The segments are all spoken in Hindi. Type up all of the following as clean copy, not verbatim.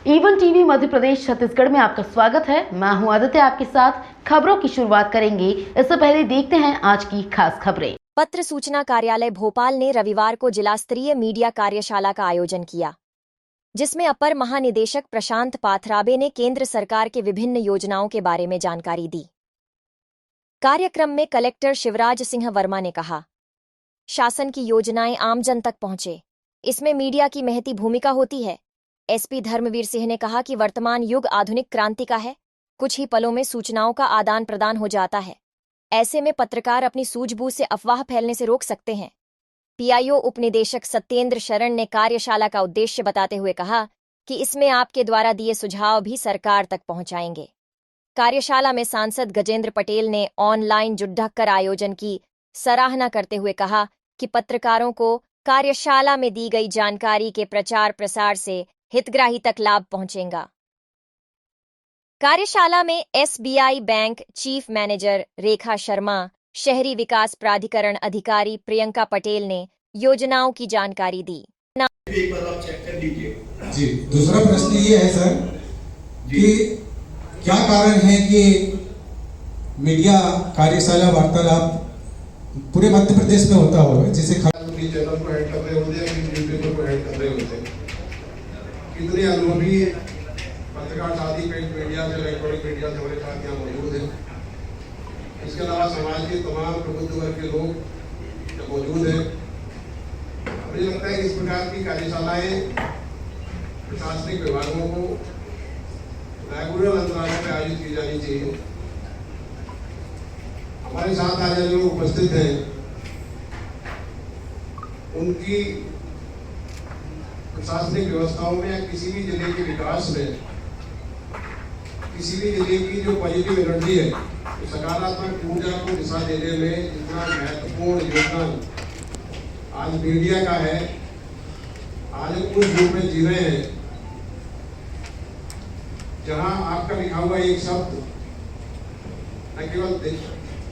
ईवन टीवी मध्य प्रदेश छत्तीसगढ़ में आपका स्वागत है। मैं हूं आदित्य, आपके साथ खबरों की शुरुआत करेंगे। इससे पहले देखते हैं आज की खास खबरें। पत्र सूचना कार्यालय भोपाल ने रविवार को जिला स्तरीय मीडिया कार्यशाला का आयोजन किया, जिसमें अपर महानिदेशक प्रशांत पाथराबे ने केंद्र सरकार के विभिन्न योजनाओं के बारे में जानकारी दी। कार्यक्रम में कलेक्टर शिवराज सिंह वर्मा ने कहा, शासन की योजनाएं आमजन तक पहुंचे, इसमें मीडिया की महती भूमिका होती है। एसपी धर्मवीर सिंह ने कहा कि वर्तमान युग आधुनिक क्रांति का है, कुछ ही पलों में सूचनाओं का आदान प्रदान हो जाता है। ऐसे में पत्रकार अपनी सूझबूझ से अफवाह फैलने से रोक सकते हैं। पीआईओ उपनिदेशक सत्येंद्र शरण ने कार्यशाला का उद्देश्य बताते हुए कहा कि इसमें आपके द्वारा दिए सुझाव भी सरकार तक पहुंचाएंगे। कार्यशाला में सांसद गजेंद्र पटेल ने ऑनलाइन जुड़कर आयोजन की सराहना करते हुए कहा कि पत्रकारों को कार्यशाला में दी गई जानकारी के प्रचार प्रसार से हितग्राही तक लाभ पहुंचेगा। कार्यशाला में SBI bank chief manager Rekha Sharma, शहरी विकास प्राधिकरण अधिकारी प्रियंका पटेल ने योजनाओं की जानकारी दी। एक बार आप चेक कर लीजिए। जी, दूसरा प्रश्न ये है सर कि क्या कारण है कि मीडिया कार्यशाला वार्तालाप पूरे मध्य प्रदेश में होता होगा, जिसे चैनल को हेड कर रहे होते हैं, न्यूज़पेपर को हेड कर रहे होते हैं। कितने अनुभवी पत्रकार साथी प्रिंट मीडिया से इलेक्ट्रॉनिक मीडिया से हमारे साथ यहाँ मौजूद है। इसके अलावा समाज के तमाम प्रबुद्ध वर्ग के लोग मौजूद हैं। मुझे लगता है कि इस प्रकार की कार्यशालाएं प्रशासनिक विभागों को रेगुलर अंतराल में आयोजित की जानी चाहिए। हमारे साथ आज जो लोग उपस्थित हैं, उनकी प्रशासनिक व्यवस्थाओं में या किसी भी जिले के विकास में, किसी भी जिले की जो पॉजिटिव एनर्जी है, तो सकारात्मक ऊर्जा को दिशा देने में जितना महत्वपूर्ण योगदान आज मीडिया का है। आज हम उस युग में जी रहे हैं जहां आपका लिखा हुआ एक शब्द न केवल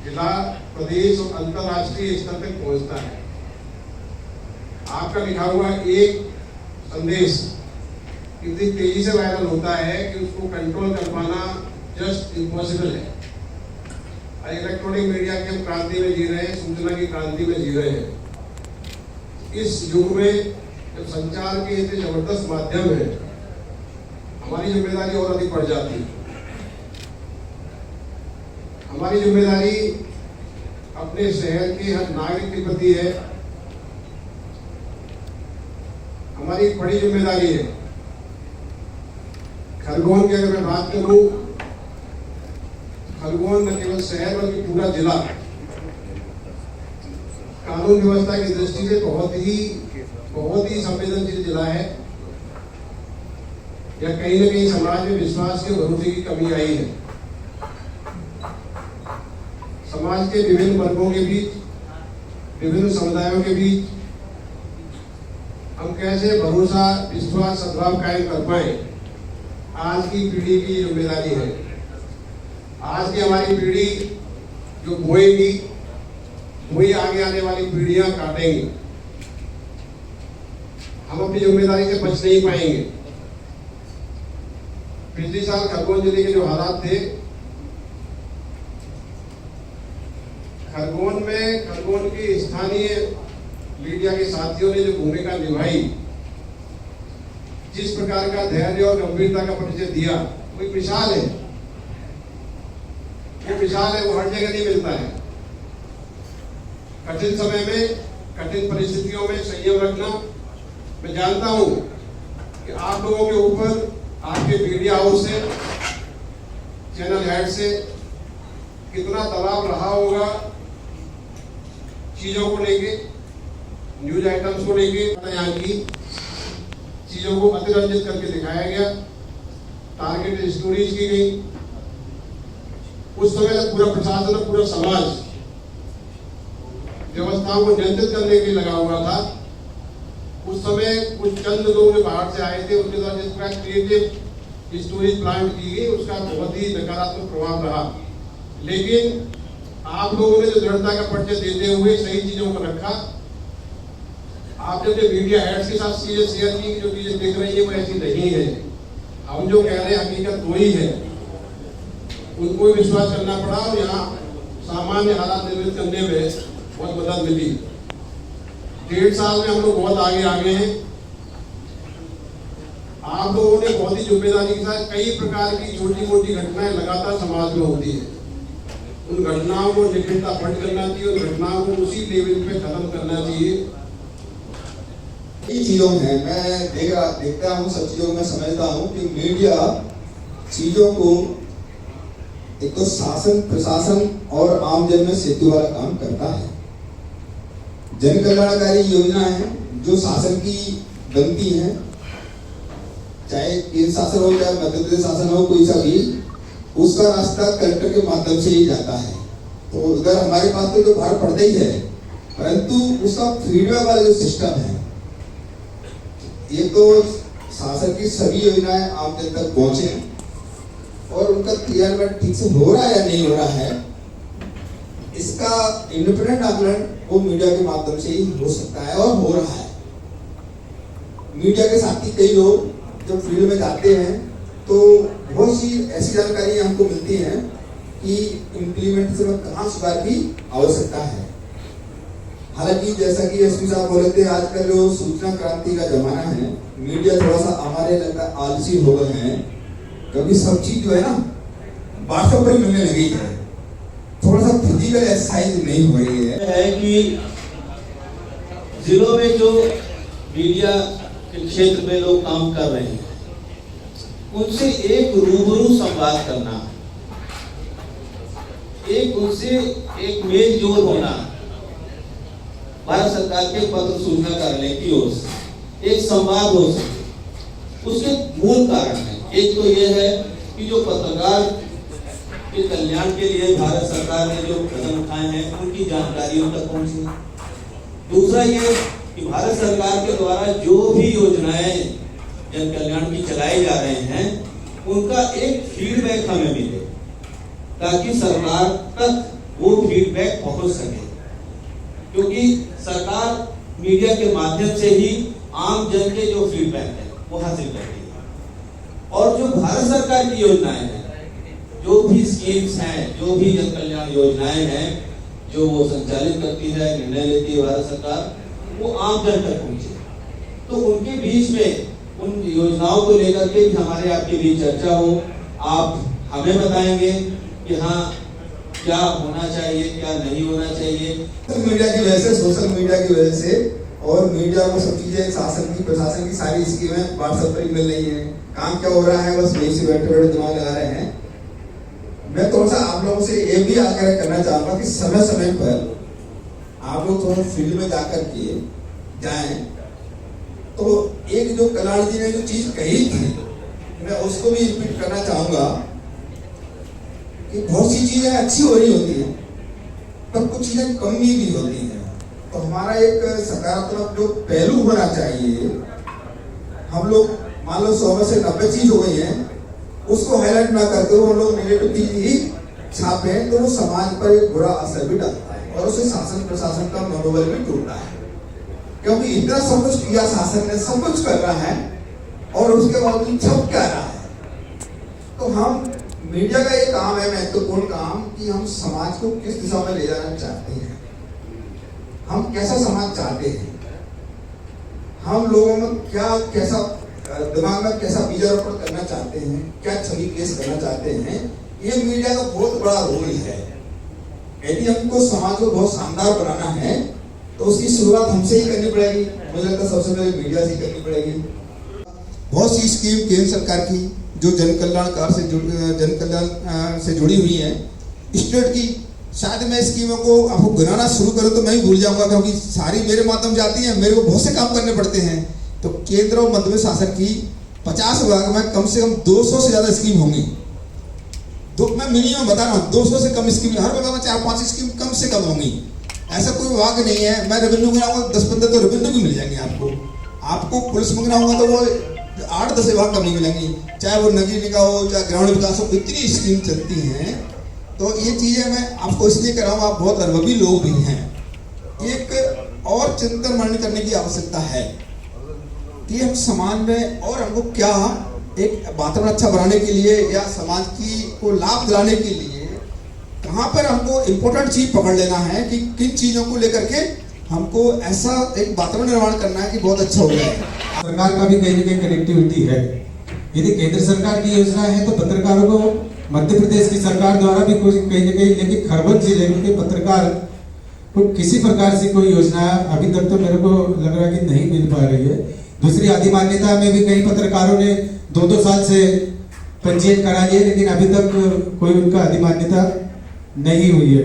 जिला, प्रदेश और अंतर्राष्ट्रीय स्तर तक पहुंचता है। आपका लिखा हुआ एक संदेश इतनी तेजी से वायरल होता है कि उसको कंट्रोल कर पाना जस्ट इम्पॉसिबल है। इलेक्ट्रॉनिक मीडिया की हम क्रांति में जी रहे हैं, सूचना की क्रांति में जी रहे हैं। इस युग में जब संचार के इतने जबरदस्त माध्यम है, हमारी जिम्मेदारी और अधिक बढ़ जाती है। हमारी जिम्मेदारी अपने शहर के हर नागरिक के प्रति है। हमारी एक बड़ी जिम्मेदारी है। खरगोन की अगर मैं बात करूं, खरगोन न केवल शहर बल्कि पूरा जिला कानून व्यवस्था की दृष्टि से बहुत ही संवेदनशील जिला है। या कहीं न कहीं समाज में विश्वास के भरोसे की कमी आई है। समाज के विभिन्न वर्गों के बीच, विभिन्न समुदायों के बीच हम कैसे भरोसा, विश्वास, सद्भाव कायम कर पाए, आज की पीढ़ी की जिम्मेदारी है। आज की हमारी पीढ़ी जो बोएगी, वही आगे आने वाली पीढ़ियां काटेंगी। हम अपनी जिम्मेदारी से बच नहीं पाएंगे। पिछले साल खरगोन जिले के जो हालात थे, खरगोन के स्थानीय मीडिया के साथियों ने जो भूमिका निभाई, जिस प्रकार का धैर्य और गंभीरता का परिचय दिया, वो एक मिसाल है। वो हर जगह नहीं मिलता है। कठिन समय में, कठिन परिस्थितियों में संयम रखना। मैं जानता हूं कि आप लोगों के ऊपर आपके मीडिया हाउस से, चैनल हेड से कितना दबाव रहा होगा चीजों को लेके, न्यूज आइटम्स को लेके। यहाँ की चीजों को अतिरंजित करके दिखाया गया, टारगेटेड स्टोरीज की गई। उस समय तक पूरा प्रशासन और पूरा समाज व्यवस्थाओं को नियंत्रित करने के लिए लगा हुआ था। उस समय कुछ चंद लोग जो बाहर से आए थे, उनके द्वारा जिस प्रकार क्रिएटिव स्टोरीज प्लांट की गई, उसका बहुत ही नकारात्मक प्रभाव रहा। लेकिन आप लोगों ने जो दृढ़ता का परिचय देते हुए सही चीजों को रखा। आप जब मीडिया हेड्स के साथ चीजें शेयर की, जो चीजें दिख रही है वो ऐसी नहीं है। हम जो कह रहे हैं हकीकत वही है, उनको भी विश्वास करना पड़ा और यहाँ सामान्य हालात निर्मित करने में बहुत मदद मिली। 1.5 साल में हम लोग बहुत आगे हैं। आप लोगों ने बहुत ही जिम्मेदारी के साथ कई प्रकार की छोटी मोटी घटनाएं लगातार समाज में होती है, उन घटनाओं को निकटता फट करना चाहिए, उन घटनाओं को उसी लेवल पे खत्म करना चाहिए। कई चीजों में मैं देखता हूँ, सब चीजों में समझता हूँ कि मीडिया चीजों को एक तो शासन प्रशासन और आमजन में सेतु वाला काम करता है। जन कल्याणकारी योजनाएं जो शासन की बनती हैं, चाहे केंद्र शासन हो चाहे मध्य प्रदेश शासन हो, कोई सा भी, उसका रास्ता कलेक्टर के माध्यम से ही जाता है। तो उधर हमारे पास तो भार पड़ता ही है, परंतु उसका फीडबैक वाला जो सिस्टम है, ये तो शासन की सभी योजनाएं आम जन तक पहुंचे और उनका क्रियान्वयन ठीक से हो रहा है या नहीं हो रहा है, इसका इंडिपेंडेंट आकलन वो मीडिया के माध्यम से ही हो सकता है और हो रहा है। मीडिया के साथ ही कई लोग जब फील्ड में जाते हैं तो बहुत सी ऐसी जानकारी हमको मिलती है कि इम्प्लीमेंटेशन में कहाँ सुधार की आवश्यकता है। हालांकि जैसा कि एसपी साहब बोले थे, आजकल जो सूचना क्रांति का जमाना है, मीडिया थोड़ा सा हमारे लगता आलसी हो गए हैं, क्योंकि सब चीज जो है ना व्हाट्सएप पर मिलने लगी है, थोड़ा सा फिजिकल एक्सरसाइज नहीं हो रही है कि जिलों में जो मीडिया के क्षेत्र में लोग काम कर रहे हैं, उनसे एक रूबरू संवाद करना, एक उनसे एक मेल जोल होना, भारत सरकार के पत्र सूचना कार्यालय की ओर से एक संवाद हो सके। उसके मूल कारण है, एक तो ये है कि जो पत्रकार के कल्याण के लिए भारत सरकार ने जो कदम उठाए हैं उनकी जानकारी उन तक पहुंचे। दूसरा ये कि भारत सरकार के द्वारा जो भी योजनाएं जन कल्याण की चलाई जा रहे हैं, उनका एक फीडबैक हमें मिले, ताकि सरकार तक वो फीडबैक पहुंच सके, क्योंकि सरकार मीडिया के माध्यम से ही आम जन के जो फीडबैक है वो हासिल करती है। और जो भारत सरकार की योजनाएं हैं, जो भी स्कीम्स हैं, जो भी जन कल्याण योजनाएं हैं जो वो संचालित करती है, निर्णय लेती है भारत सरकार, वो आम जन तक पहुंचे। तो उनके बीच में उन योजनाओं को लेकर के भी हमारे आपके बीच चर्चा हो। आप हमें बताएंगे कि हाँ क्या होना चाहिए, क्या नहीं होना चाहिए। मीडिया की वजह से, सोशल मीडिया की वजह से, और मीडिया को सब चीजें शासन की प्रशासन की सारी स्कीमें व्हाट्सएप पर ही मिल रही है। काम क्या हो रहा है, बस वही से बैठे बैठे दिमाग लगा रहे हैं। मैं थोड़ा सा आप लोगों से ये भी आग्रह करना चाहूंगा कि समय समय पर आप लोग थोड़ा फील्ड में जाकर के जाएं, तो एक जो कल्याण जी ने जो चीज कही थी, मैं उसको भी रिपीट करना चाहूंगा कि बहुत सी चीजें अच्छी हो रही होती हैं, पर कुछ चीजें कमी भी होती हैं। तो हमारा एक सकारात्मक जो पहलू होना चाहिए, हम लोग मान लो 100 में से 90 चीज हो गई है, उसको हाईलाइट ना करते हुए हम लोग नेगेटिव चीज ही छापे, तो वो समाज पर एक बुरा असर भी डालता है और उससे शासन प्रशासन का मनोबल भी टूटता है, क्योंकि इतना सब कुछ किया शासन ने, सब कुछ कर रहा है और उसके बावजूद छप क्या रहा है। तो हम मीडिया का एक काम है, महत्वपूर्ण काम, कि हम समाज को किस दिशा में ले जाना चाहते हैं, हम कैसा समाज चाहते हैं, हम लोगों में क्या कैसा दिमाग में कैसा बीजारोपण करना चाहते हैं, क्या छवि पेश करना चाहते हैं। ये मीडिया का बहुत बड़ा रोल है। यदि हमको समाज को बहुत शानदार बनाना है तो उसकी शुरुआत हमसे ही करनी पड़ेगी। मुझे लगता है सबसे पहले मीडिया से करनी पड़ेगी। बहुत सी स्कीम केंद्र सरकार की जो जन कल्याण से जुड़ी हुई है, स्टेट की, शायद मैं स्कीमों को आपको गिनाना शुरू करूं तो मैं ही भूल जाऊंगा, क्योंकि सारी मेरे माध्यम से आती है, मेरे को बहुत से काम करने पड़ते हैं। तो केंद्र और मध्य शासन की 50 विभाग में कम से कम 200 से ज्यादा स्कीम होंगी। तो मैं मिनिमम बता रहा हूँ, 200 से कम स्कीम हर विभाग में 4-5 स्कीम कम से कम होंगी। ऐसा कोई विभाग नहीं है। मैं रेवेन्यू गिनाऊंगा 10-15 तो रेवेन्यू भी मिल जाएंगे आपको पुलिस में गिनाऊंगा तो वो 8-10 विभाग कम नहीं मिलेंगी, चाहे वो नगरीय निकाय हो चाहे ग्रामीण विकास हो, इतनी स्कीम चलती हैं। तो ये चीजें मैं आपको इसलिए कर रहा हूँ, आप बहुत अनुभवी लोग भी हैं। एक और चिंतन मनन करने की आवश्यकता है कि हम समाज में और हमको क्या एक वातावरण अच्छा बनाने के लिए या समाज की को लाभ दिलाने के लिए कहाँ पर हमको इम्पोर्टेंट चीज पकड़ लेना है कि किन चीजों को लेकर के हमको ऐसा एक वातावरण निर्माण करना है कि बहुत अच्छा हो जाए। सरकार का भी कहीं ना कहीं कनेक्टिविटी है। यदि केंद्र सरकार की योजना है तो पत्रकारों को मध्य प्रदेश की सरकार द्वारा भी कुछ कहीं ना कहीं, लेकिन खरगोन जिले के पत्रकार को किसी प्रकार से कोई योजना अभी तक तो मेरे को लग रहा है कि नहीं मिल पा रही है। दूसरी अधिमान्यता में भी कई पत्रकारों ने 2-2 साल से पंजीयन करा लिए, लेकिन अभी तक कोई उनका अधिमान्यता नहीं हुई है।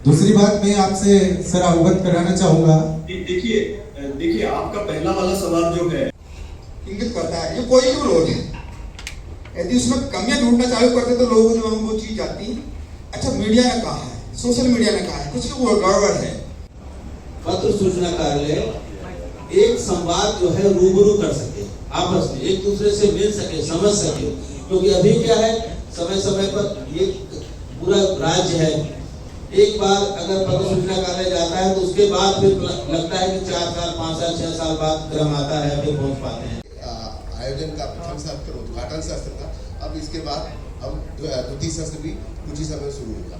दूसरी बात मैं आपसे सर अवगत कराना चाहूंगा। देखिए आपका पहला वाला सवाल जो है इंगित करता है ये कोई भी लोग है, यदि उसमें कमियां ढूंढना चालू करते तो लोगों को वो चीज आती। अच्छा मीडिया ने कहा है, सोशल मीडिया ने कहा है कुछ गड़बड़ है। पत्र सूचना कार्यालय एक संवाद जो है रूबरू कर सके, आपस में एक दूसरे से मिल सके, समझ सके, क्योंकि अभी क्या है समय समय पर ये पूरा राज्य है, एक बार अगर पत्र सूचना कार्यालय जाता है तो उसके बाद फिर लगता है कि 4 साल 5 साल 6 साल बाद क्रम आता है, फिर पहुंच पाते हैं। आयोजन का प्रथम सत्र उद्घाटन सत्र था, अब इसके बाद अब द्वितीय सत्र भी कुछ ही समय शुरू होगा।